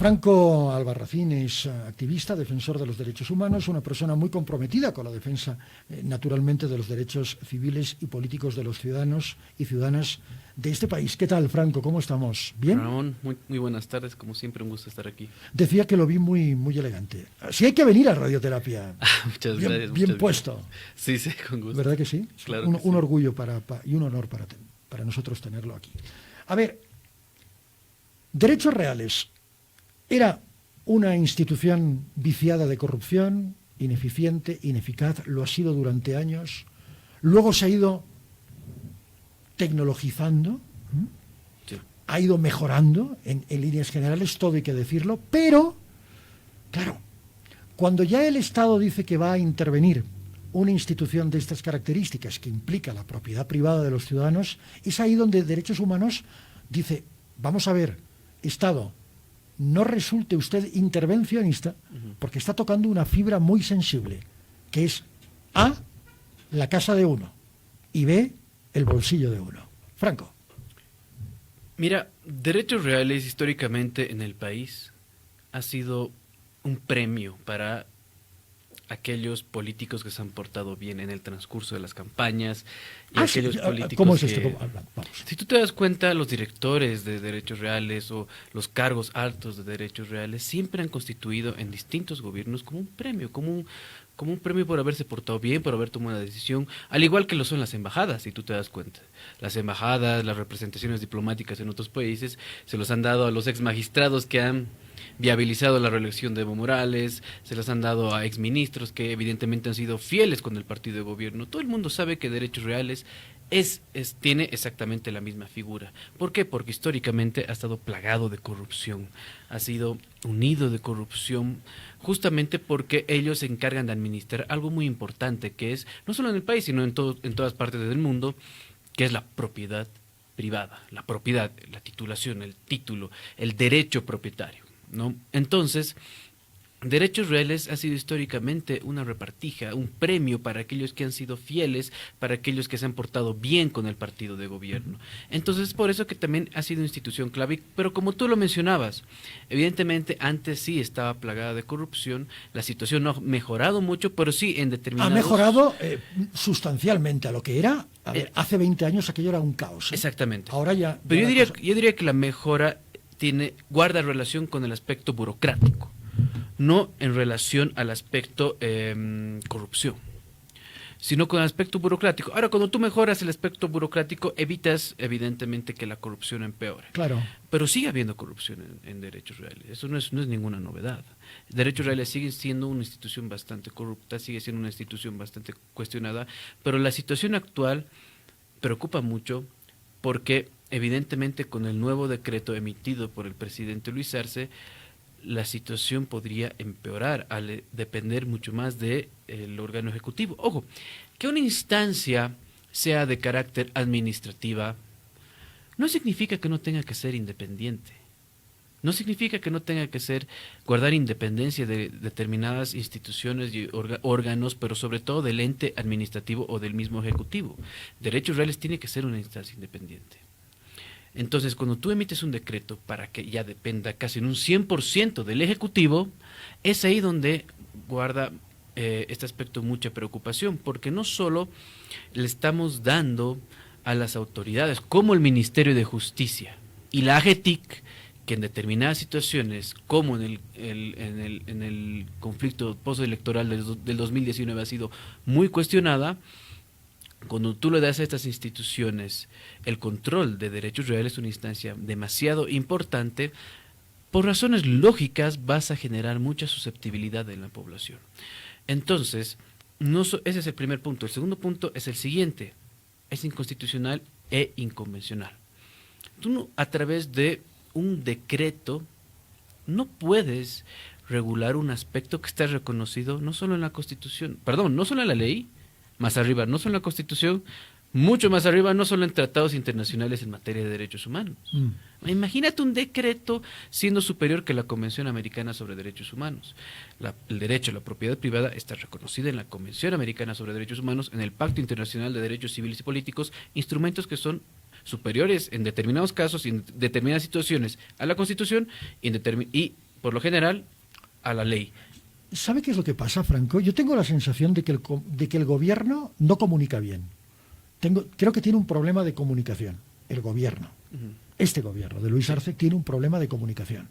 Franco Albarracín es activista, defensor de los derechos humanos, una persona muy comprometida con la defensa, naturalmente, de los derechos civiles y políticos de los ciudadanos y ciudadanas de este país. ¿Qué tal, Franco? ¿Cómo estamos? ¿Bien? Ramón, muy buenas tardes, como siempre, un gusto estar aquí. Decía que lo vi muy elegante. Sí hay que venir a Radioterapia. Muchas bien, gracias. Bien muchas puesto. Gracias. Sí, con gusto. ¿Verdad que sí? Claro un que sí. orgullo y un honor para nosotros tenerlo aquí. A ver, derechos reales. Era una institución viciada de corrupción, ineficiente, ineficaz, lo ha sido durante años. Luego se ha ido tecnologizando, Sí. ha ido mejorando en líneas generales, todo hay que decirlo, pero, claro, cuando ya el Estado dice que va a intervenir una institución de estas características que implica la propiedad privada de los ciudadanos, es ahí donde Derechos Humanos dice, vamos a ver, Estado, no resulte usted intervencionista porque está tocando una fibra muy sensible, que es A, la casa de uno, y B, el bolsillo de uno. Franco. Mira, derechos reales históricamente en el país ha sido un premio para aquellos políticos que se han portado bien en el transcurso de las campañas y aquellos políticos ¿Cómo es esto? que... Vamos. Si tú te das cuenta, los directores de derechos reales o los cargos altos de derechos reales siempre han constituido en distintos gobiernos como un premio, como un premio por haberse portado bien, por haber tomado una decisión, al igual que lo son las embajadas, si tú te das cuenta. Las embajadas, las representaciones diplomáticas en otros países, se los han dado a los ex magistrados que han viabilizado la reelección de Evo Morales, se los han dado a exministros que evidentemente han sido fieles con el partido de gobierno. Todo el mundo sabe que derechos reales tiene exactamente la misma figura. ¿Por qué? Porque históricamente ha estado plagado de corrupción, ha sido unido de corrupción, justamente porque ellos se encargan de administrar algo muy importante, que es, no solo en el país, sino en todas partes del mundo, que es la propiedad privada, la propiedad, la titulación, el título, el derecho propietario, ¿no? Entonces, derechos reales ha sido históricamente una repartija, un premio para aquellos que han sido fieles, para aquellos que se han portado bien con el partido de gobierno. Entonces, por eso que también ha sido una institución clave, pero como tú lo mencionabas, evidentemente antes sí estaba plagada de corrupción, la situación no ha mejorado mucho, pero sí en determinados... Ha mejorado sustancialmente a lo que era. A ver, hace 20 años aquello era un caos. Exactamente. Ahora ya... Pero yo diría que la mejora guarda relación con el aspecto burocrático, no en relación al aspecto corrupción, sino con el aspecto burocrático. Ahora, cuando tú mejoras el aspecto burocrático, evitas evidentemente que la corrupción empeore. Claro. Pero sigue habiendo corrupción en derechos reales, eso no es ninguna novedad. Derechos reales sigue siendo una institución bastante corrupta, sigue siendo una institución bastante cuestionada, pero la situación actual preocupa mucho porque evidentemente con el nuevo decreto emitido por el presidente Luis Arce, la situación podría empeorar al depender mucho más del órgano ejecutivo. Ojo, que una instancia sea de carácter administrativa no significa que no tenga que ser independiente. No significa que no tenga que guardar independencia de determinadas instituciones y órganos, pero sobre todo del ente administrativo o del mismo ejecutivo. Derechos reales tiene que ser una instancia independiente. Entonces, cuando tú emites un decreto para que ya dependa casi en un 100% del Ejecutivo, es ahí donde guarda este aspecto mucha preocupación, porque no solo le estamos dando a las autoridades, como el Ministerio de Justicia y la AGETIC, que en determinadas situaciones, como en el conflicto postelectoral del 2019 ha sido muy cuestionada, cuando tú le das a estas instituciones el control de derechos reales, una instancia demasiado importante, por razones lógicas vas a generar mucha susceptibilidad en la población. Entonces, ese es el primer punto. El segundo punto es el siguiente: es inconstitucional e inconvencional. Tú no, a través de un decreto no puedes regular un aspecto que está reconocido no solo en la Constitución, no solo en la ley, más arriba, no solo en la Constitución, mucho más arriba, no solo en tratados internacionales en materia de derechos humanos. Imagínate un decreto siendo superior que la Convención Americana sobre Derechos Humanos. El derecho a la propiedad privada está reconocido en la Convención Americana sobre Derechos Humanos, en el Pacto Internacional de Derechos Civiles y Políticos, instrumentos que son superiores en determinados casos y en determinadas situaciones a la Constitución y por lo general, a la ley. ¿Sabe qué es lo que pasa, Franco? Yo tengo la sensación de que el gobierno no comunica bien. Creo que tiene un problema de comunicación, el gobierno. Este gobierno de Luis Arce tiene un problema de comunicación.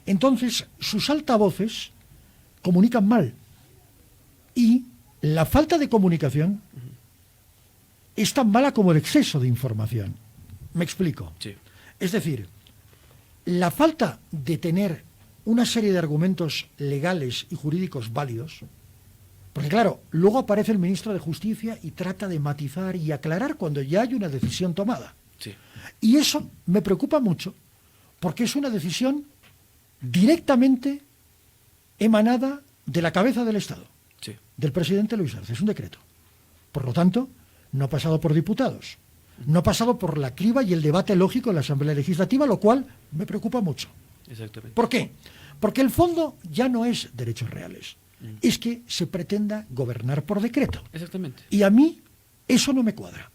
Entonces, sus altavoces comunican mal. Y la falta de comunicación es tan mala como el exceso de información. ¿Me explico? Sí. Es decir, la falta de tener una serie de argumentos legales y jurídicos válidos, porque claro, luego aparece el ministro de Justicia y trata de matizar y aclarar cuando ya hay una decisión tomada. Sí. Y eso me preocupa mucho, porque es una decisión directamente emanada de la cabeza del Estado, Sí. del presidente Luis Arce. Es un decreto. Por lo tanto, no ha pasado por diputados, no ha pasado por la criba y el debate lógico en la Asamblea Legislativa, lo cual me preocupa mucho. Exactamente. ¿Por qué? Porque el fondo ya no es derechos reales, es que se pretenda gobernar por decreto. Exactamente. Y a mí eso no me cuadra.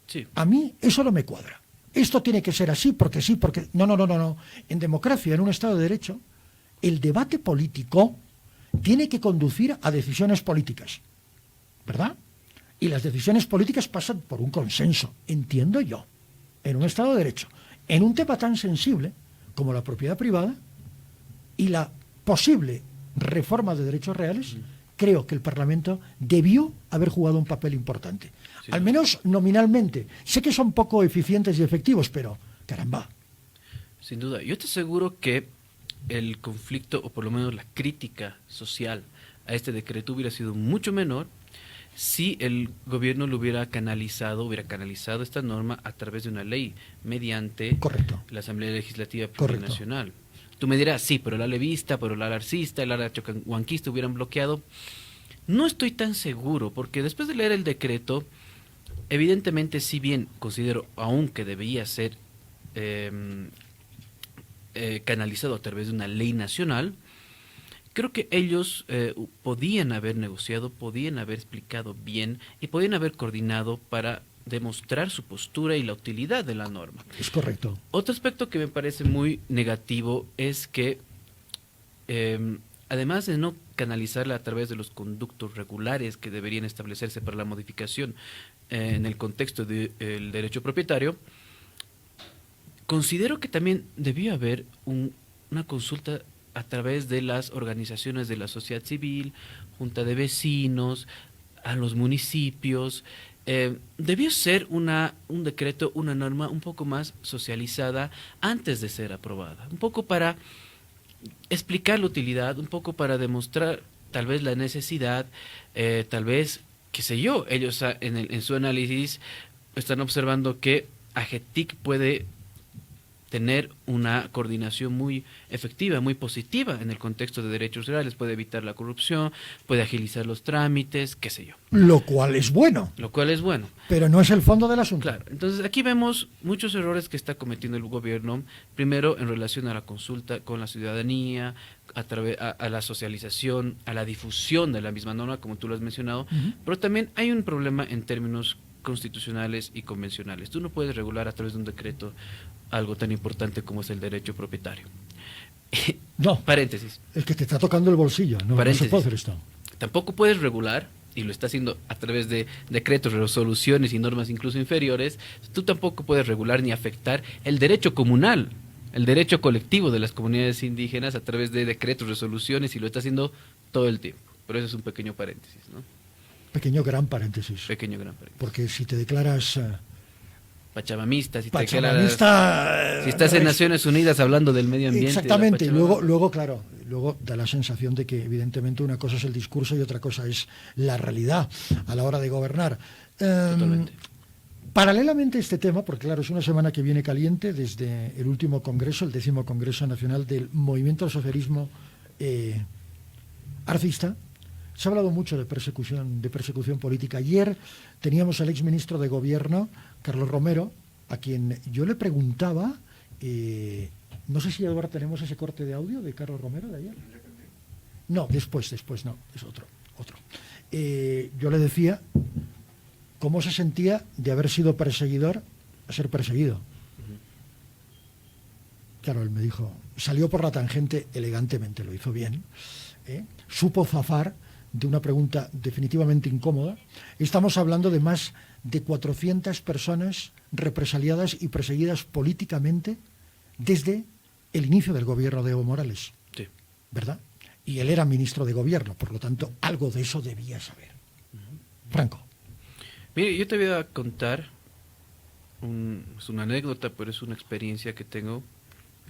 Sí. A mí eso no me cuadra. Esto tiene que ser así, porque sí, porque... No. En democracia, en un Estado de Derecho, el debate político tiene que conducir a decisiones políticas, ¿verdad? Y las decisiones políticas pasan por un consenso, entiendo yo, en un Estado de Derecho. En un tema tan sensible como la propiedad privada y la posible reforma de derechos reales, creo que el Parlamento debió haber jugado un papel importante. Sí. Al menos nominalmente. Sé que son poco eficientes y efectivos, pero caramba. Sin duda. Yo te aseguro que el conflicto, o por lo menos la crítica social a este decreto hubiera sido mucho menor si el gobierno lo hubiera canalizado esta norma a través de una ley mediante Correcto. la Asamblea Legislativa Correcto. Plurinacional. Tú me dirás, sí, pero el alevista, pero el alarcista, el arachocanhuanquista hubieran bloqueado. No estoy tan seguro, porque después de leer el decreto, evidentemente, si bien considero aún que debía ser canalizado a través de una ley nacional, creo que ellos podían haber negociado, podían haber explicado bien y podían haber coordinado para demostrar su postura y la utilidad de la norma. Es correcto. Otro aspecto que me parece muy negativo es que, además de no canalizarla a través de los conductos regulares que deberían establecerse para la modificación en el contexto del derecho propietario, considero que también debió haber una consulta a través de las organizaciones de la sociedad civil, junta de vecinos, a los municipios. Debió ser un decreto, una norma un poco más socializada antes de ser aprobada, un poco para explicar la utilidad, un poco para demostrar tal vez la necesidad, tal vez, qué sé yo, ellos en su análisis están observando que AGETIC puede tener una coordinación muy efectiva, muy positiva en el contexto de derechos reales, puede evitar la corrupción, puede agilizar los trámites, qué sé yo. Lo cual es bueno. Lo cual es bueno. Pero no es el fondo del asunto. Claro, entonces aquí vemos muchos errores que está cometiendo el gobierno, primero en relación a la consulta con la ciudadanía, a la socialización, a la difusión de la misma norma, como tú lo has mencionado, pero también hay un problema en términos constitucionales y convencionales. Tú no puedes regular a través de un decreto algo tan importante como es el derecho propietario. No. Paréntesis. Es que te está tocando el bolsillo. No se puede hacer esto. Tampoco puedes regular, y lo está haciendo a través de decretos, resoluciones y normas incluso inferiores, tú tampoco puedes regular ni afectar el derecho comunal, el derecho colectivo de las comunidades indígenas a través de decretos, resoluciones, y lo está haciendo todo el tiempo. Pero eso es un pequeño paréntesis, ¿no? Pequeño gran paréntesis. Pequeño gran paréntesis. Porque si te declaras... Pachamamista, si estás en Naciones Unidas hablando del medio ambiente. Exactamente, y luego, claro, luego da la sensación de que evidentemente una cosa es el discurso y otra cosa es la realidad a la hora de gobernar. Totalmente. Paralelamente a este tema, porque claro, es una semana que viene caliente desde el último congreso, el 10º Congreso Nacional del Movimiento al Socialismo Arcista, se ha hablado mucho de persecución política. Ayer teníamos al exministro de Gobierno, Carlos Romero, a quien yo le preguntaba, no sé si ahora tenemos ese corte de audio de Carlos Romero de ayer. No, después no, es otro. Yo le decía cómo se sentía de haber sido perseguidor a ser perseguido. Claro, él me dijo, salió por la tangente elegantemente, lo hizo bien, supo zafar de una pregunta definitivamente incómoda. Estamos hablando de más de 400 personas represaliadas y perseguidas políticamente desde el inicio del gobierno de Evo Morales, Sí. ¿verdad? Y él era ministro de gobierno, por lo tanto, algo de eso debía saber. Franco. Mire, yo te voy a contar es una anécdota, pero es una experiencia que tengo,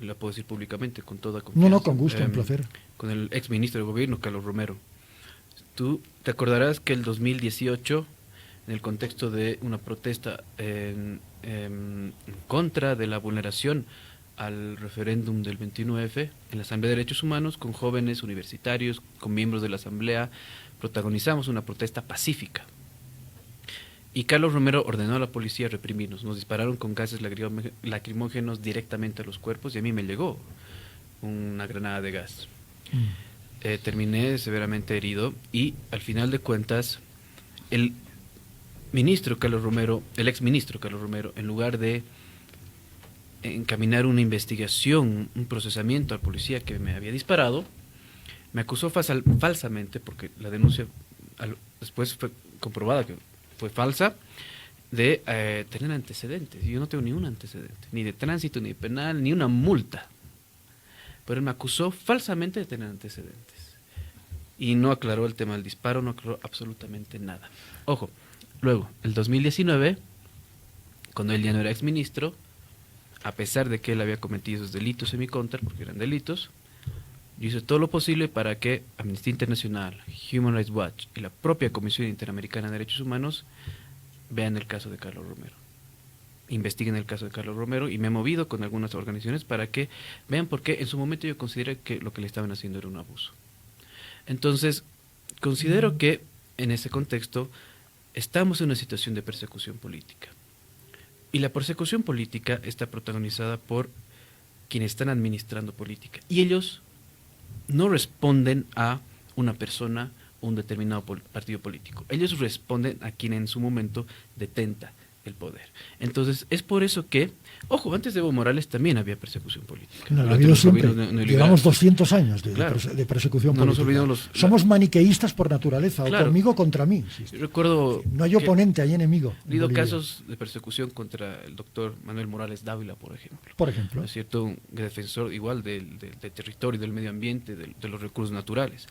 y la puedo decir públicamente, con toda confianza. No, con gusto, un placer. Con el ex ministro de gobierno, Carlos Romero. Tú te acordarás que el 2018, en el contexto de una protesta en contra de la vulneración al referéndum del 21F, en la Asamblea de Derechos Humanos, con jóvenes universitarios, con miembros de la Asamblea, protagonizamos una protesta pacífica. Y Carlos Romero ordenó a la policía reprimirnos. Nos dispararon con gases lacrimógenos directamente a los cuerpos y a mí me llegó una granada de gas. Terminé severamente herido y al final de cuentas el ministro Carlos Romero, el ex ministro Carlos Romero, en lugar de encaminar una investigación, un procesamiento al policía que me había disparado, me acusó falsamente, porque la denuncia después fue comprobada que fue falsa, de tener antecedentes. Yo no tengo ni un antecedente, ni de tránsito, ni de penal, ni una multa. Pero él me acusó falsamente de tener antecedentes. Y no aclaró el tema del disparo, no aclaró absolutamente nada. Ojo, luego, el 2019, cuando él ya no era exministro, a pesar de que él había cometido esos delitos en mi contra, porque eran delitos, yo hice todo lo posible para que Amnistía Internacional, Human Rights Watch y la propia Comisión Interamericana de Derechos Humanos vean el caso de Carlos Romero, investiguen el caso de Carlos Romero, y me he movido con algunas organizaciones para que vean por qué en su momento yo consideré que lo que le estaban haciendo era un abuso. Entonces, considero que en ese contexto estamos en una situación de persecución política. Y la persecución política está protagonizada por quienes están administrando política. Y ellos no responden a una persona o un determinado partido político. Ellos responden a quien en su momento detenta el poder. Entonces, es por eso que, ojo, antes de Evo Morales también había persecución política. No, ha habido siempre. Llevamos 200 años de persecución política. Nos olvidemos somos maniqueístas por naturaleza, claro, o conmigo contra mí. Sí. Recuerdo no hay oponente, hay enemigo. Ha habido casos de persecución contra el doctor Manuel Morales Dávila, por ejemplo. Por ejemplo. Es cierto, un defensor igual del territorio, del medio ambiente, de los recursos naturales.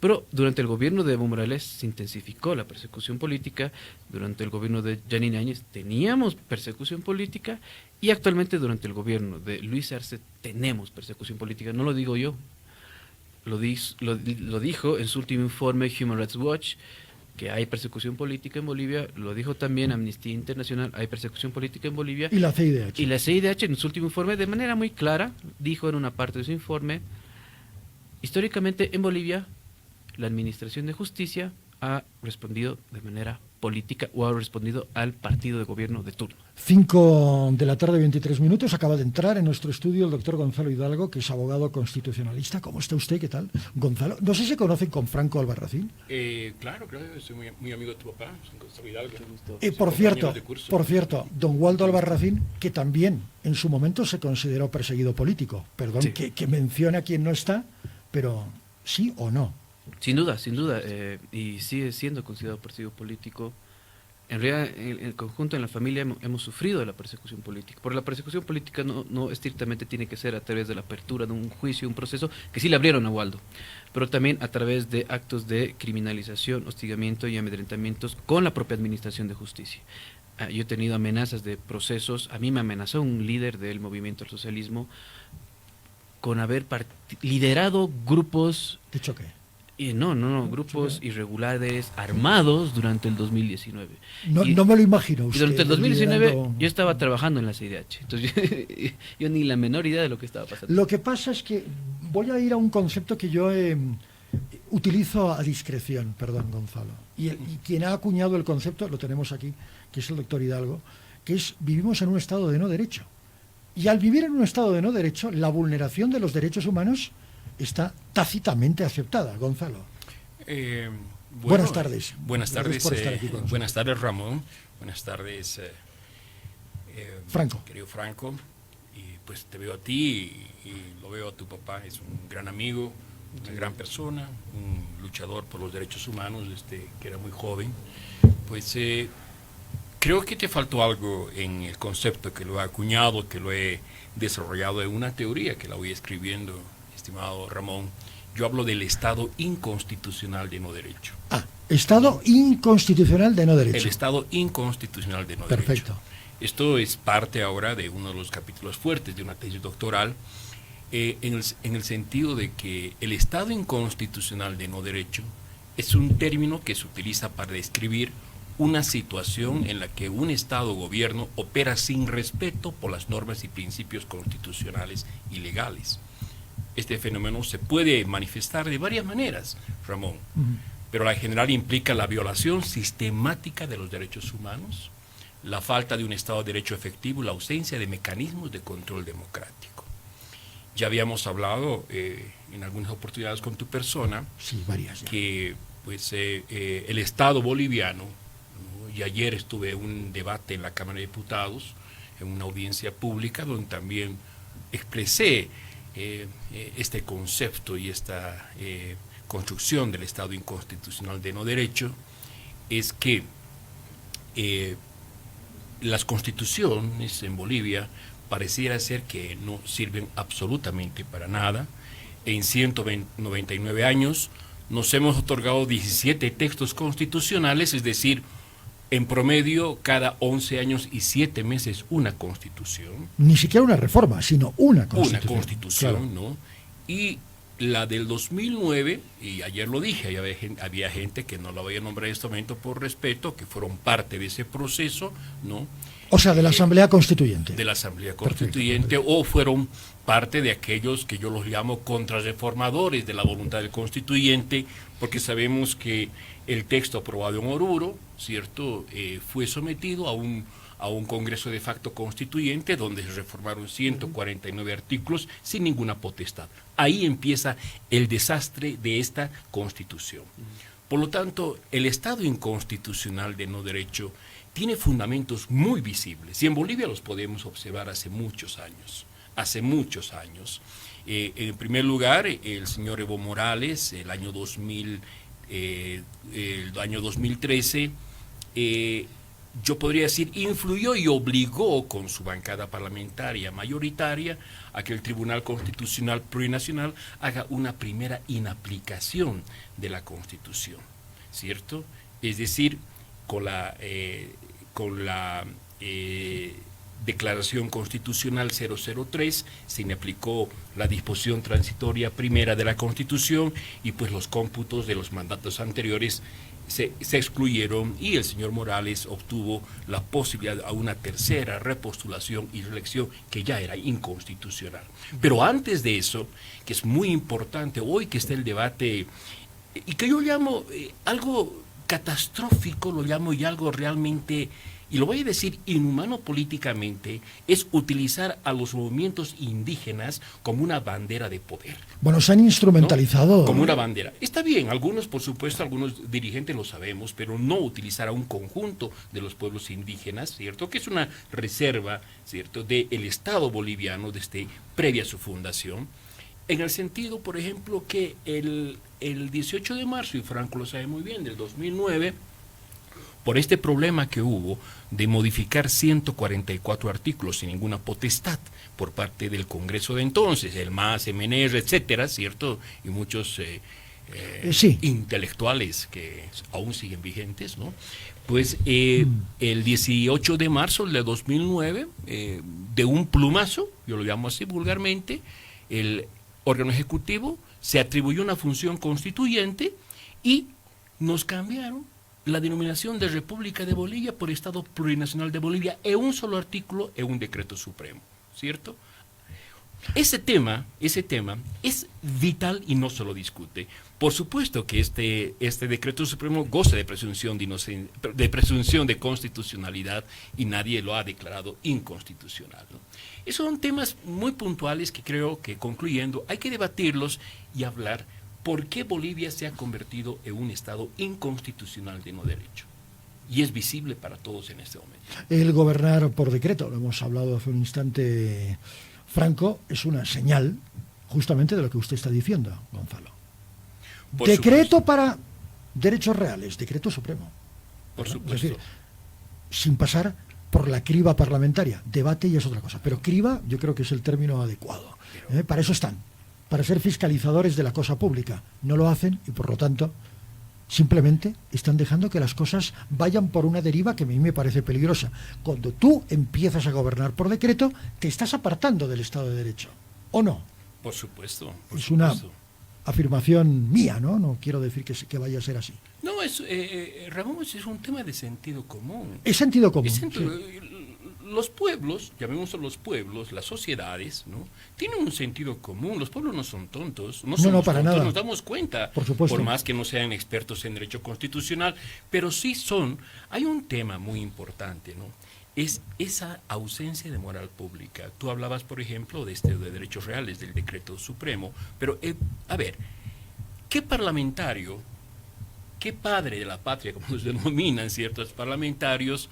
Pero durante el gobierno de Evo Morales se intensificó la persecución política. Durante el gobierno de Yanine Áñez teníamos persecución política, y actualmente durante el gobierno de Luis Arce tenemos persecución política. No lo digo yo, lo dijo en su último informe Human Rights Watch, que hay persecución política en Bolivia. Lo dijo también Amnistía Internacional, hay persecución política en Bolivia. Y la CIDH. Y la CIDH en su último informe, de manera muy clara, dijo en una parte de su informe, históricamente en Bolivia la Administración de Justicia ha respondido de manera política o ha respondido al partido de gobierno de turno. 5 de la tarde, 23 minutos. Acaba de entrar en nuestro estudio el doctor Gonzalo Hidalgo, que es abogado constitucionalista. ¿Cómo está usted? ¿Qué tal? Gonzalo, no sé si se conocen con Franco Albarracín. Claro, soy muy amigo de tu papá, Gonzalo Hidalgo. Por cierto, don Waldo Albarracín, que también en su momento se consideró perseguido político. Perdón, sí, que mencione a quien no está, pero ¿sí o no? Sin duda, y sigue siendo considerado perseguido político. En realidad, en el conjunto, en la familia, hemos sufrido de la persecución política. Porque la persecución política no estrictamente tiene que ser a través de la apertura de un juicio, un proceso, que sí le abrieron a Waldo, pero también a través de actos de criminalización, hostigamiento y amedrentamientos con la propia administración de justicia. Yo he tenido amenazas de procesos. A mí me amenazó un líder del movimiento al socialismo con haber liderado grupos de choque. Grupos irregulares armados durante el 2019. No me lo imagino usted. Y durante el 2019 liderando... yo estaba trabajando en la CIDH, entonces yo ni la menor idea de lo que estaba pasando. Lo que pasa es que voy a ir a un concepto que yo utilizo a discreción, perdón, Gonzalo. Y quien ha acuñado el concepto, lo tenemos aquí, que es el doctor Hidalgo, que es: vivimos en un estado de no derecho. Y al vivir en un estado de no derecho, la vulneración de los derechos humanos está tácitamente aceptada. Gonzalo. Buenas tardes. Buenas tardes, buenas tardes, Ramón. Buenas tardes, Franco. Querido Franco. Y pues te veo a ti y lo veo a tu papá, es un gran amigo, una gran persona, un luchador por los derechos humanos, que era muy joven, pues creo que te faltó algo en el concepto que lo he acuñado, que lo he desarrollado en una teoría que la voy escribiendo, estimado Ramón. Yo hablo del Estado inconstitucional de no derecho. Estado inconstitucional de no derecho. El Estado inconstitucional de no derecho. Perfecto. Esto es parte ahora de uno de los capítulos fuertes de una tesis doctoral, en el sentido de que el Estado inconstitucional de no derecho es un término que se utiliza para describir una situación en la que un Estado o gobierno opera sin respeto por las normas y principios constitucionales y legales. Este fenómeno se puede manifestar de varias maneras, Ramón, pero la general implica la violación sistemática de los derechos humanos, la falta de un Estado de Derecho efectivo y la ausencia de mecanismos de control democrático. Ya habíamos hablado en algunas oportunidades con tu persona, sí, varias ya, que pues, el Estado boliviano, ¿no? Y ayer estuve en un debate en la Cámara de Diputados, en una audiencia pública, donde también expresé este concepto y esta construcción del Estado inconstitucional de no derecho, es que las constituciones en Bolivia pareciera ser que no sirven absolutamente para nada. En 199 años nos hemos otorgado 17 textos constitucionales, es decir, en promedio cada 11 años y 7 meses una constitución. Ni siquiera una reforma, sino una constitución. Una constitución, claro. ¿no? Y la del 2009, y ayer lo dije, había gente que no la voy a nombrar en este momento por respeto, que fueron parte de ese proceso, ¿no? O sea, de la Asamblea Constituyente. De la Asamblea Constituyente, perfecto. O fueron parte de aquellos que yo los llamo contrarreformadores de la voluntad del constituyente, porque sabemos que el texto aprobado en Oruro, ¿cierto?, fue sometido a un Congreso de facto constituyente donde se reformaron 149 artículos sin ninguna potestad. Ahí empieza el desastre de esta Constitución. Por lo tanto, el Estado inconstitucional de no derecho tiene fundamentos muy visibles y en Bolivia los podemos observar hace muchos años. En primer lugar, el señor Evo Morales, el año 2013, yo podría decir, influyó y obligó con su bancada parlamentaria mayoritaria a que el Tribunal Constitucional Plurinacional haga una primera inaplicación de la Constitución, ¿cierto? Es decir, con la Declaración Constitucional 003 se inaplicó la disposición transitoria primera de la Constitución y pues los cómputos de los mandatos anteriores se excluyeron y el señor Morales obtuvo la posibilidad a una tercera repostulación y reelección que ya era inconstitucional. Pero antes de eso, que es muy importante hoy que está el debate y que yo llamo algo catastrófico, lo llamo y algo realmente, y lo voy a decir inhumano políticamente, es utilizar a los movimientos indígenas como una bandera de poder. Bueno, se han instrumentalizado. ¿No? Como una bandera. Está bien, algunos, por supuesto, algunos dirigentes lo sabemos, pero no utilizar a un conjunto de los pueblos indígenas, ¿cierto? Que es una reserva, ¿cierto?, del Estado boliviano desde previa a su fundación. En el sentido, por ejemplo, que el 18 de marzo, y Franco lo sabe muy bien, del 2009, por este problema que hubo de modificar 144 artículos sin ninguna potestad por parte del Congreso de entonces, el MAS, MNR, etcétera, ¿cierto? Y muchos sí, intelectuales que aún siguen vigentes, ¿no? Pues el 18 de marzo de 2009, de un plumazo, yo lo llamo así vulgarmente, el órgano ejecutivo se atribuyó una función constituyente y nos cambiaron la denominación de República de Bolivia por Estado Plurinacional de Bolivia en un solo artículo en un decreto supremo, ¿cierto? Ese tema es vital y no se lo discute. Por supuesto que este decreto supremo goza de presunción de constitucionalidad y nadie lo ha declarado inconstitucional, ¿no? Esos son temas muy puntuales que creo que, concluyendo, hay que debatirlos y hablar por qué Bolivia se ha convertido en un Estado inconstitucional de no derecho. Y es visible para todos en este momento. El gobernar por decreto, lo hemos hablado hace un instante, Franco es una señal justamente de lo que usted está diciendo, Gonzalo. Por Decreto supuesto. para derechos reales, decreto supremo. Por Es supuesto. decir, sin pasar por la criba parlamentaria. Debate ya es otra cosa. Pero criba yo creo que es el término adecuado. Para eso están, para ser fiscalizadores de la cosa pública. No lo hacen y por lo tanto simplemente están dejando que las cosas vayan por una deriva que a mí me parece peligrosa. Cuando tú empiezas a gobernar por decreto, te estás apartando del Estado de Derecho. ¿O no? Por supuesto. Por Es una supuesto. afirmación mía, ¿no? No quiero decir que vaya a ser así. No, Ramón, es un tema de sentido común. Es sentido común. Es Sí. Los pueblos, llamémoslo los pueblos, las sociedades, ¿no? Tienen un sentido común. Los pueblos no son tontos. No somos para tontos, nada. nos damos cuenta. Por supuesto. Más que no sean expertos en derecho constitucional, pero sí son. Hay un tema muy importante, ¿no? Es esa ausencia de moral pública. Tú hablabas, por ejemplo, de derechos reales, del decreto supremo, pero, a ver, ¿qué parlamentario, qué padre de la patria, como los denominan ciertos parlamentarios,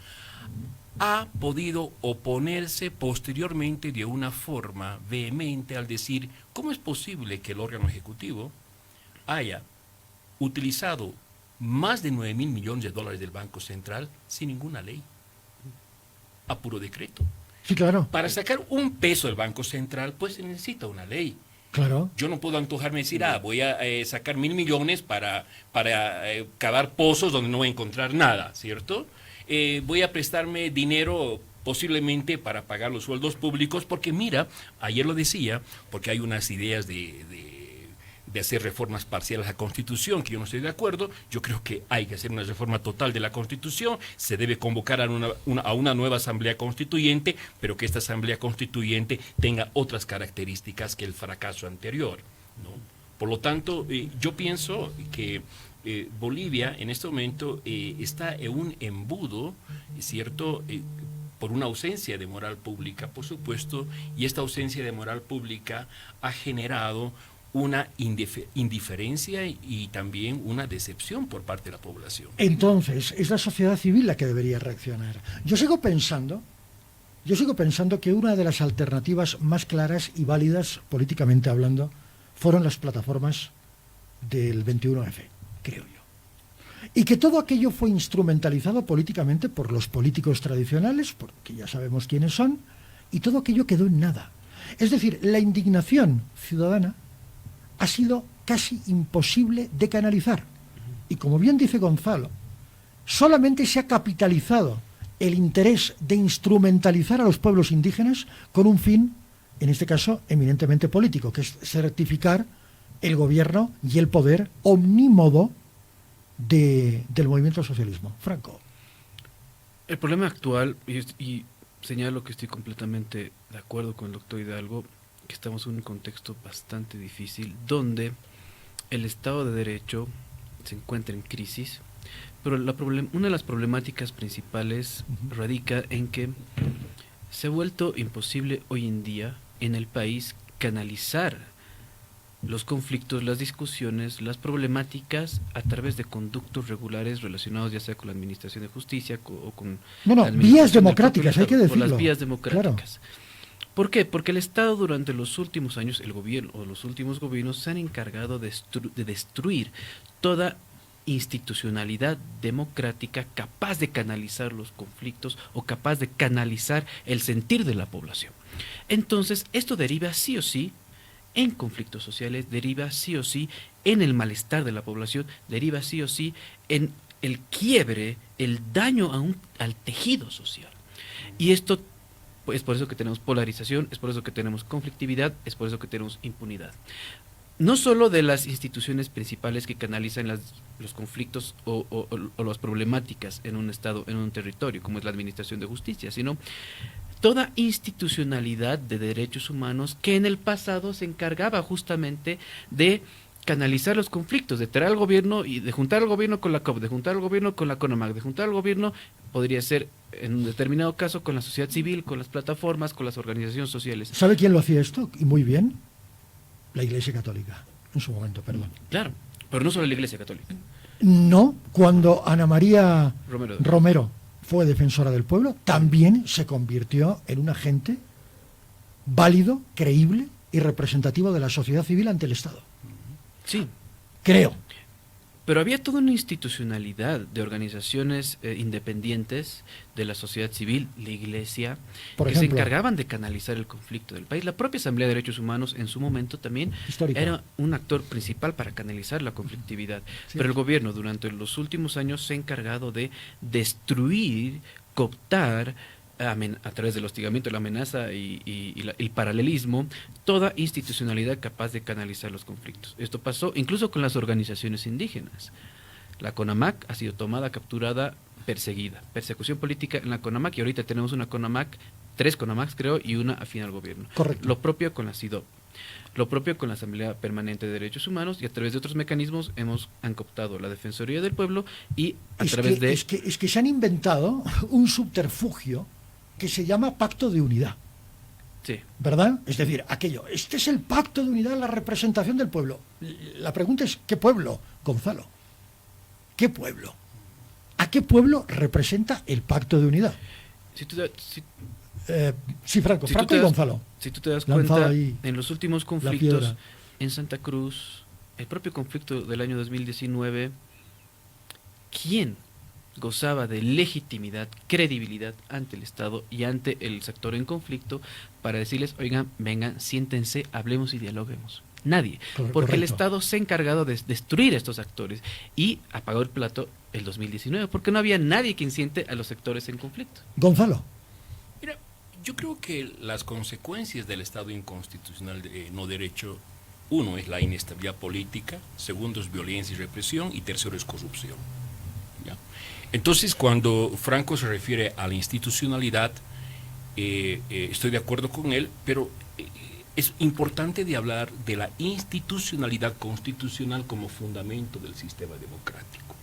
ha podido oponerse posteriormente de una forma vehemente al decir cómo es posible que el órgano ejecutivo haya utilizado más de 9.000 millones de dólares del Banco Central sin ninguna ley, a puro decreto? Sí, claro. Para sacar un peso del Banco Central, pues se necesita una ley. Claro. Yo no puedo antojarme decir, voy a sacar 1.000 millones para cavar pozos donde no voy a encontrar nada, ¿cierto? Voy a prestarme dinero posiblemente para pagar los sueldos públicos, porque mira, ayer lo decía, porque hay unas ideas de hacer reformas parciales a la Constitución, que yo no estoy de acuerdo. Yo creo que hay que hacer una reforma total de la Constitución, se debe convocar a una nueva Asamblea Constituyente, pero que esta Asamblea Constituyente tenga otras características que el fracaso anterior, ¿no? Por lo tanto, yo pienso que Bolivia en este momento está en un embudo, ¿cierto?, por una ausencia de moral pública, por supuesto, y esta ausencia de moral pública ha generado una indiferencia y también una decepción por parte de la población. Entonces, es la sociedad civil la que debería reaccionar. Yo sigo pensando que una de las alternativas más claras y válidas, políticamente hablando, fueron las plataformas del 21F, creo yo. Y que todo aquello fue instrumentalizado políticamente por los políticos tradicionales, porque ya sabemos quiénes son, y todo aquello quedó en nada. Es decir, la indignación ciudadana ha sido casi imposible de canalizar. Y como bien dice Gonzalo, solamente se ha capitalizado el interés de instrumentalizar a los pueblos indígenas con un fin, en este caso, eminentemente político, que es certificar el gobierno y el poder omnímodo del movimiento socialismo. Franco. El problema actual, y señalo que estoy completamente de acuerdo con el doctor Hidalgo, que estamos en un contexto bastante difícil, donde el Estado de Derecho se encuentra en crisis, pero una de las problemáticas principales radica en que se ha vuelto imposible hoy en día en el país canalizar los conflictos, las discusiones, las problemáticas a través de conductos regulares relacionados ya sea con la administración de justicia o con la administración vías del democráticas, hay que propio Estado, decirlo. o las vías democráticas. Claro. ¿Por qué? Porque el Estado durante los últimos años, el gobierno o los últimos gobiernos se han encargado de destruir toda institucionalidad democrática capaz de canalizar los conflictos o capaz de canalizar el sentir de la población. Entonces, esto deriva sí o sí en conflictos sociales, deriva sí o sí en el malestar de la población, deriva sí o sí en el quiebre, el daño al tejido social. Y esto es por eso que tenemos polarización, es por eso que tenemos conflictividad, es por eso que tenemos impunidad. No solo de las instituciones principales que canalizan los conflictos o las problemáticas en un estado, en un territorio, como es la administración de justicia, sino toda institucionalidad de derechos humanos que en el pasado se encargaba justamente de canalizar los conflictos, de traer al gobierno y de juntar al gobierno con la COP, de juntar al gobierno con la CONAMAC, de juntar al gobierno, podría ser en un determinado caso con la sociedad civil, con las plataformas, con las organizaciones sociales. ¿Sabe quién lo hacía esto? Y muy bien. La Iglesia Católica, en su momento, perdón. Claro, pero no solo la Iglesia Católica. No, cuando Ana María Romero fue defensora del pueblo, también se convirtió en un agente válido, creíble y representativo de la sociedad civil ante el Estado. Sí, Creo. pero había toda una institucionalidad de organizaciones independientes de la sociedad civil, la Iglesia, Por que ejemplo, se encargaban de canalizar el conflicto del país. La propia Asamblea de Derechos Humanos en su momento también histórica. era un actor principal para canalizar la conflictividad. Sí. Pero el gobierno durante los últimos años se ha encargado de destruir, cooptar, a través del hostigamiento, la amenaza y el paralelismo, toda institucionalidad capaz de canalizar los conflictos. Esto pasó incluso con las organizaciones indígenas. La CONAMAC ha sido tomada, capturada, perseguida. Persecución política en la CONAMAC, y ahorita tenemos una CONAMAC, 3 CONAMACs creo, y una afín al gobierno. Correcto. Lo propio con la CIDOP. Lo propio con la Asamblea Permanente de Derechos Humanos, y a través de otros mecanismos han cooptado la Defensoría del Pueblo y a través de... Es que se han inventado un subterfugio que se llama Pacto de Unidad, Sí. ¿verdad? Es decir, aquello, este es el Pacto de Unidad, la representación del pueblo. La pregunta es, ¿qué pueblo, Gonzalo? ¿Qué pueblo? ¿A qué pueblo representa el Pacto de Unidad? Si tú, si, Sí, Franco, si tú Franco te y das- Gonzalo. si tú te das Lanzado cuenta, ahí en los últimos la conflictos piedra. en Santa Cruz, el propio conflicto del año 2019, ¿quién gozaba de legitimidad, credibilidad ante el Estado y ante el sector en conflicto para decirles, oigan, vengan, siéntense, hablemos y dialoguemos? Nadie, porque el Correcto. Estado se ha encargado de destruir a estos actores y apagó el plato el 2019, porque no había nadie quien siente a los sectores en conflicto. Gonzalo. Mira, yo creo que las consecuencias del Estado inconstitucional de no derecho, uno es la inestabilidad política, segundo es violencia y represión, y tercero es corrupción. ¿Ya? Entonces, cuando Franco se refiere a la institucionalidad, estoy de acuerdo con él, pero es importante de hablar de la institucionalidad constitucional como fundamento del sistema democrático.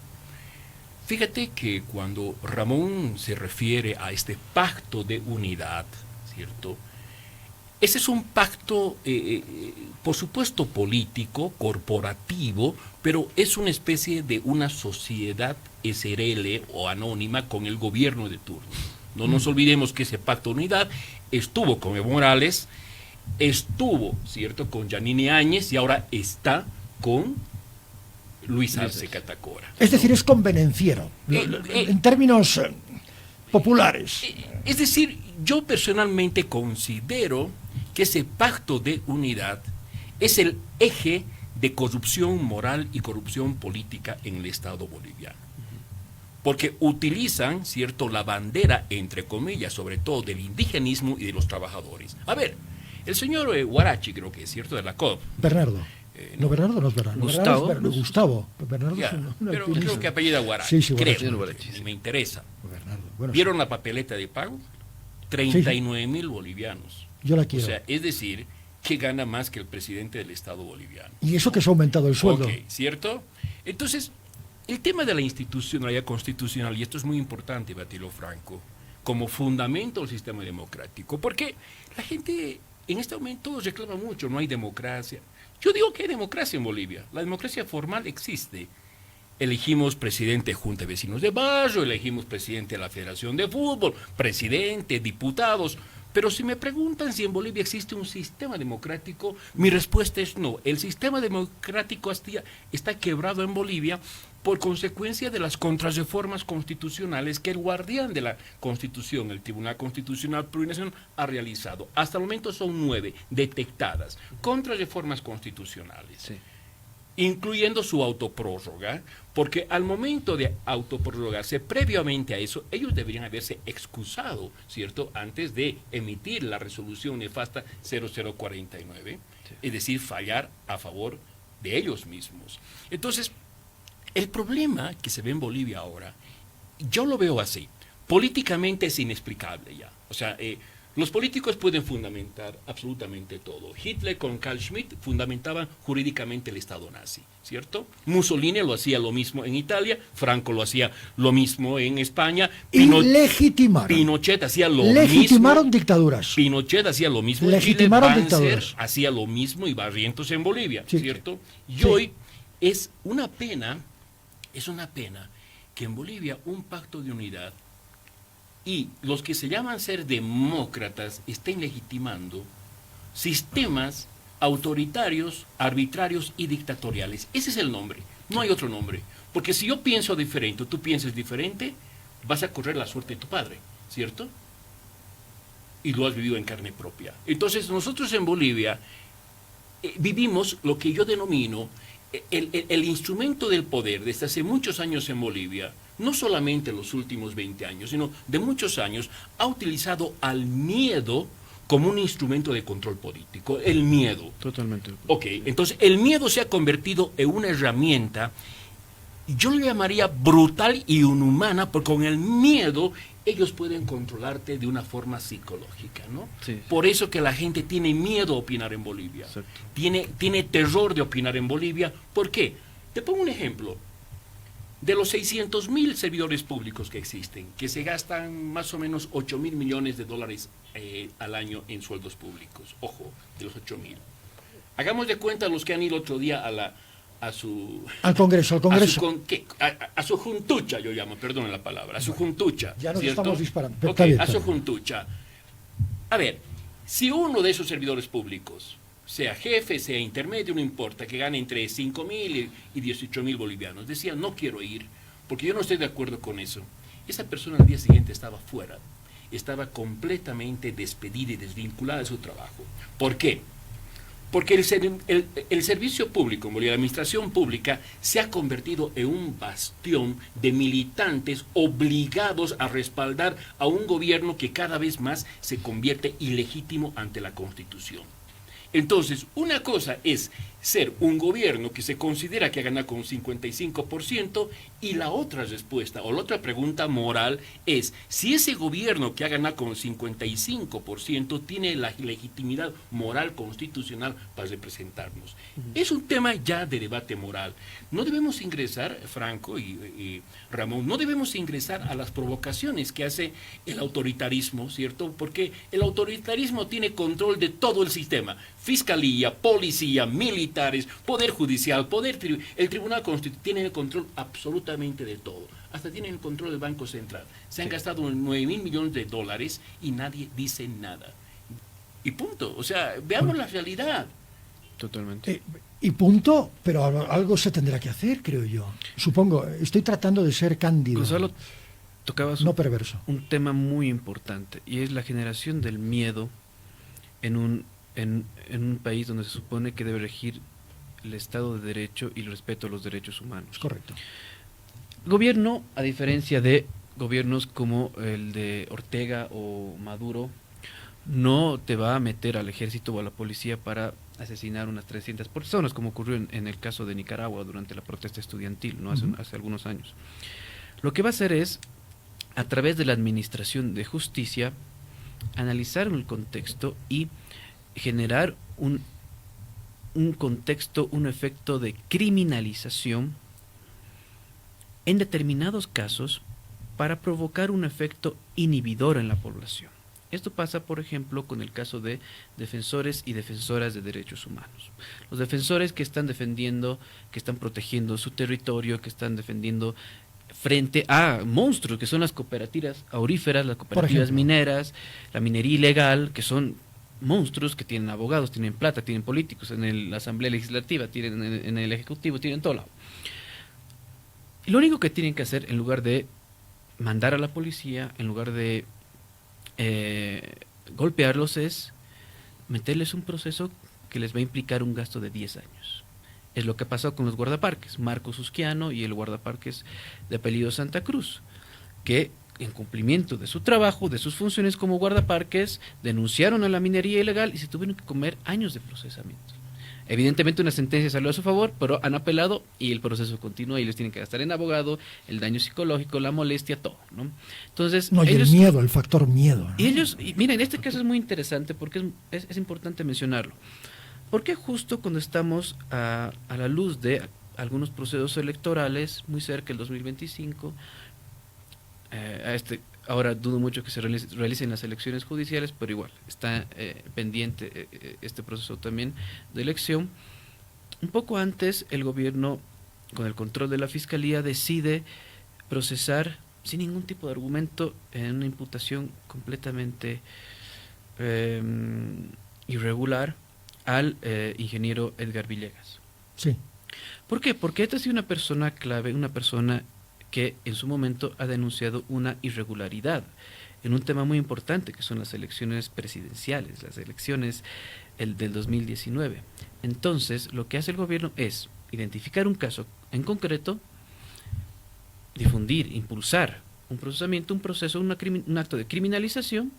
Fíjate que cuando Ramón se refiere a este pacto de unidad, ¿cierto? Ese es un pacto, por supuesto, político, corporativo, pero es una especie de una sociedad SRL o anónima con el gobierno de turno. No nos olvidemos que ese pacto de unidad estuvo con Evo Morales, estuvo, ¿cierto?, con Yanine Áñez y ahora está con Luis Arce Catacora. Es decir, es convenenciero, en términos populares. Es decir, yo personalmente considero que ese pacto de unidad es el eje de corrupción moral y corrupción política en el Estado boliviano. Porque utilizan, ¿cierto?, la bandera, entre comillas, sobre todo del indigenismo y de los trabajadores. A ver, el señor Huarachi, creo que es, ¿cierto?, de la COP. Bernardo. No, Bernardo no es Bernardo. Gustavo. Gustavo. Bernardo Ya, es un pero alpinista. creo que apellida Huarachi. Sí, sí, creo, Huarachi. Huarachi, sí. me interesa. Bernardo. Bueno, ¿Vieron la papeleta de pago? 39,000 bolivianos. yo la O quiero. sea, es decir, que gana más que el presidente del Estado boliviano. Y eso que se ha aumentado el sueldo. Ok, ¿cierto? Entonces, el tema de la institucionalidad constitucional, y esto es muy importante, Batilo Franco, como fundamento del sistema democrático, porque la gente en este momento reclama mucho, no hay democracia. Yo digo que hay democracia en Bolivia, la democracia formal existe. Elegimos presidente de Junta de Vecinos de Barrio, elegimos presidente de la Federación de Fútbol, presidente, diputados. Pero si me preguntan si en Bolivia existe un sistema democrático, mi respuesta es no. El sistema democrático está quebrado en Bolivia por consecuencia de las contrarreformas constitucionales que el guardián de la Constitución, el Tribunal Constitucional Plurinacional, ha realizado. Hasta el momento son 9 detectadas contrarreformas constitucionales. Sí. Incluyendo su autoprórroga, porque al momento de autoprorrogarse, previamente a eso, ellos deberían haberse excusado, ¿cierto?, antes de emitir la resolución nefasta 0049, sí. Es decir, fallar a favor de ellos mismos. Entonces, el problema que se ve en Bolivia ahora, yo lo veo así, políticamente es inexplicable ya, o sea, los políticos pueden fundamentar absolutamente todo. Hitler con Carl Schmitt fundamentaban jurídicamente el Estado nazi, ¿cierto? Mussolini lo hacía lo mismo en Italia, Franco lo hacía lo mismo en España. Y legitimaron. Pinochet hacía lo legitimaron mismo. dictaduras. Pinochet hacía lo mismo en legitimaron Chile, dictaduras. hacía lo mismo y Barrientos en Bolivia, sí, ¿cierto? Y sí. hoy es una pena que en Bolivia un pacto de unidad y los que se llaman ser demócratas estén legitimando sistemas autoritarios, arbitrarios y dictatoriales. Ese es el nombre, no hay otro nombre. Porque si yo pienso diferente o tú piensas diferente, vas a correr la suerte de tu padre, ¿cierto? Y lo has vivido en carne propia. Entonces nosotros en Bolivia vivimos lo que yo denomino el instrumento del poder desde hace muchos años en Bolivia, no solamente los últimos 20 años, sino de muchos años, ha utilizado al miedo como un instrumento de control político, el miedo. Totalmente. Ok, entonces el miedo se ha convertido en una herramienta, yo le llamaría brutal y inhumana, porque con el miedo ellos pueden controlarte de una forma psicológica, ¿no? Sí. Por eso que la gente tiene miedo a opinar en Bolivia. Exacto. Tiene terror de opinar en Bolivia. ¿Por qué? Te pongo un ejemplo. De los 600.000 servidores públicos que existen, que se gastan más o menos 8.000 millones de dólares al año en sueldos públicos. Ojo, de los 8.000. Hagamos de cuenta los que han ido otro día al Congreso. A su juntucha, yo llamo, perdón la palabra, a su juntucha. Ya nos ¿cierto? estamos disparando. Okay, a su juntucha. A ver, si uno de esos servidores públicos, sea jefe, sea intermedio, no importa, que gane entre 5.000 y 18.000 bolivianos, decía, no quiero ir, porque yo no estoy de acuerdo con eso. Esa persona al día siguiente estaba fuera, estaba completamente despedida y desvinculada de su trabajo. ¿Por qué? Porque el servicio público en Bolivia, la administración pública, se ha convertido en un bastión de militantes obligados a respaldar a un gobierno que cada vez más se convierte ilegítimo ante la Constitución. Entonces, una cosa es ser un gobierno que se considera que ha ganado con un 55%, y la otra respuesta o la otra pregunta moral es si ese gobierno que ha ganado con un 55% tiene la legitimidad moral constitucional para representarnos. Es un tema ya de debate moral. No debemos ingresar, Franco y Ramón, no debemos ingresar a las provocaciones que hace el autoritarismo, ¿cierto? Porque el autoritarismo tiene control de todo el sistema. Fiscalía, policía, militares, poder judicial, el Tribunal Constitucional, tienen el control absolutamente de todo. Hasta tienen el control del Banco Central. Se han gastado 9.000 millones de dólares y nadie dice nada. Y punto. O sea, veamos la realidad. Totalmente. Y punto, pero algo se tendrá que hacer, creo yo. Supongo, estoy tratando de ser cándido. Gonzalo, tocabas no perverso. Un tema muy importante, y es la generación del miedo en un país donde se supone que debe regir el Estado de Derecho y el respeto a los derechos humanos. Correcto. Gobierno, a diferencia de gobiernos como el de Ortega o Maduro, no te va a meter al ejército o a la policía para asesinar unas 300 personas, como ocurrió en el caso de Nicaragua durante la protesta estudiantil, ¿no? Hace algunos años. Lo que va a hacer es, a través de la administración de justicia, analizar el contexto y generar un contexto, un efecto de criminalización en determinados casos para provocar un efecto inhibidor en la población. Esto pasa, por ejemplo, con el caso de defensores y defensoras de derechos humanos. Los defensores que están defendiendo, que están protegiendo su territorio, que están defendiendo frente a monstruos que son las cooperativas auríferas, las cooperativas mineras, la minería ilegal, que son monstruos que tienen abogados, tienen plata, tienen políticos en la Asamblea Legislativa, tienen en el Ejecutivo, tienen en todo lado. Y lo único que tienen que hacer, en lugar de mandar a la policía, en lugar de golpearlos, es meterles un proceso que les va a implicar un gasto de 10 años. Es lo que ha pasado con los guardaparques, Marcos Usquiano y el guardaparques de apellido Santa Cruz, que en cumplimiento de su trabajo, de sus funciones como guardaparques, denunciaron a la minería ilegal y se tuvieron que comer años de procesamiento. Evidentemente una sentencia salió a su favor, pero han apelado y el proceso continúa y les tienen que gastar en abogado, el daño psicológico, la molestia, todo, ¿no? Entonces, no, y el miedo, el factor miedo, ¿no? Y ellos, miren, este caso es muy interesante porque es importante mencionarlo. Porque justo cuando estamos a la luz de algunos procesos electorales, muy cerca del 2025, ahora dudo mucho que se realicen las elecciones judiciales, pero igual, está pendiente este proceso también de elección. Un poco antes, el gobierno, con el control de la Fiscalía, decide procesar sin ningún tipo de argumento en una imputación completamente irregular al ingeniero Edgar Villegas. Sí. ¿Por qué? Porque esta ha sido una persona clave, una persona que en su momento ha denunciado una irregularidad en un tema muy importante que son las elecciones presidenciales, las elecciones del 2019. Entonces, lo que hace el gobierno es identificar un caso en concreto, difundir, impulsar un procesamiento, un proceso, un acto de criminalización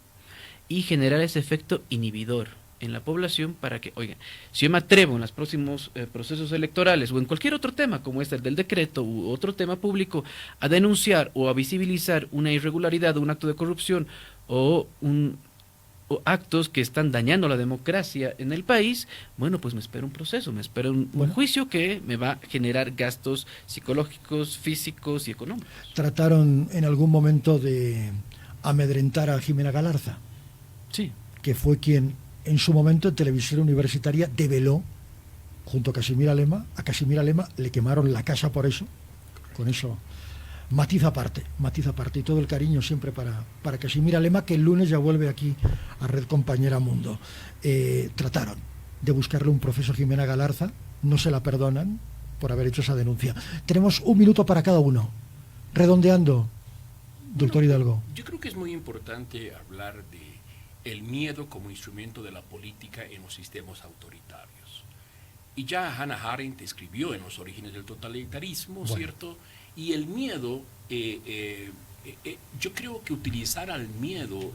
y generar ese efecto inhibidor en la población para que, oigan, si yo me atrevo en los próximos procesos electorales o en cualquier otro tema como este del decreto u otro tema público a denunciar o a visibilizar una irregularidad o un acto de corrupción o actos que están dañando la democracia en el país, bueno, pues me espera un proceso, me espera un juicio que me va a generar gastos psicológicos, físicos y económicos. Trataron en algún momento de amedrentar a Jimena Galarza, Sí. que fue quien en su momento en Televisión Universitaria develó, junto a Casimira Lema le quemaron la casa por eso, con eso, matiz aparte, y todo el cariño siempre para Casimira Lema, que el lunes ya vuelve aquí a Red Compañera Mundo. Trataron de buscarle un proceso a Jimena Galarza, no se la perdonan por haber hecho esa denuncia. Tenemos 1 minuto para cada uno. Redondeando, doctor Hidalgo. Yo creo que es muy importante hablar de el miedo como instrumento de la política en los sistemas autoritarios. Y ya Hannah Arendt escribió en Los orígenes del totalitarismo, bueno, ¿cierto? Y el miedo, yo creo que utilizar al miedo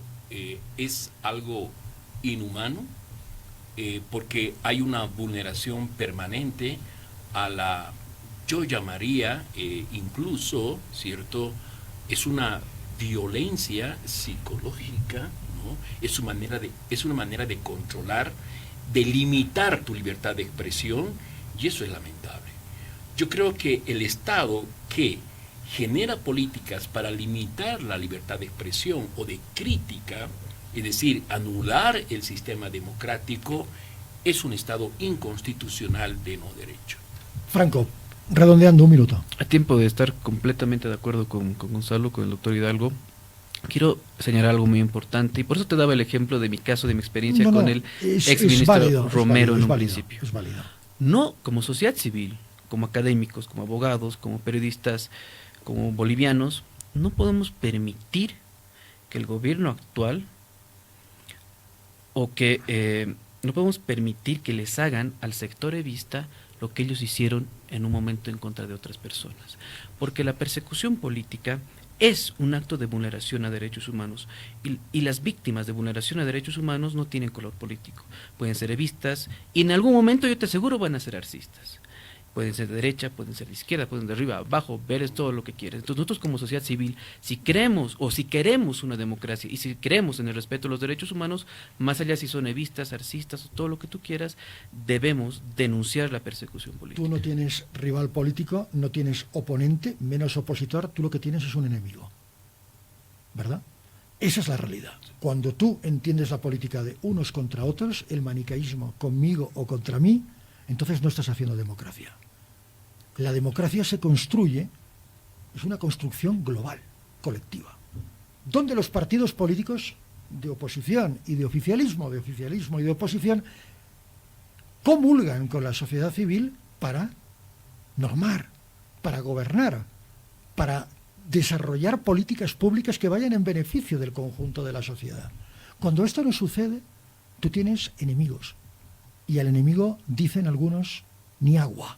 es algo inhumano, porque hay una vulneración permanente a la, yo llamaría incluso, ¿cierto? Es una violencia psicológica, ¿no? Es una manera de controlar, de limitar tu libertad de expresión, y eso es lamentable. Yo creo que el Estado que genera políticas para limitar la libertad de expresión o de crítica, es decir, anular el sistema democrático, es un Estado inconstitucional de no derecho. Franco, redondeando, 1 minuto. A tiempo de estar completamente de acuerdo con Gonzalo, con el doctor Hidalgo, quiero señalar algo muy importante, y por eso te daba el ejemplo de mi caso, de mi experiencia con el exministro Romero en un principio. Es válido. No como sociedad civil, como académicos, como abogados, como periodistas, como bolivianos, no podemos permitir que el gobierno actual o que no podemos permitir que les hagan al sector evista lo que ellos hicieron en un momento en contra de otras personas. Porque la persecución política es un acto de vulneración a derechos humanos y las víctimas de vulneración a derechos humanos no tienen color político. Pueden ser evistas y en algún momento yo te aseguro van a ser arcistas. Pueden ser de derecha, pueden ser de izquierda, pueden ser de arriba, abajo, ver todo lo que quieres. Entonces nosotros como sociedad civil, si queremos una democracia y si creemos en el respeto a los derechos humanos, más allá si son evistas, arcistas o todo lo que tú quieras, debemos denunciar la persecución política. Tú no tienes rival político, no tienes oponente, menos opositor, tú lo que tienes es un enemigo, ¿verdad? Esa es la realidad. Cuando tú entiendes la política de unos contra otros, el manicaísmo conmigo o contra mí, entonces no estás haciendo democracia. La democracia se construye, es una construcción global, colectiva, donde los partidos políticos de oposición y de oficialismo y de oposición, comulgan con la sociedad civil para normar, para gobernar, para desarrollar políticas públicas que vayan en beneficio del conjunto de la sociedad. Cuando esto no sucede, tú tienes enemigos, y al enemigo, dicen algunos, ni agua.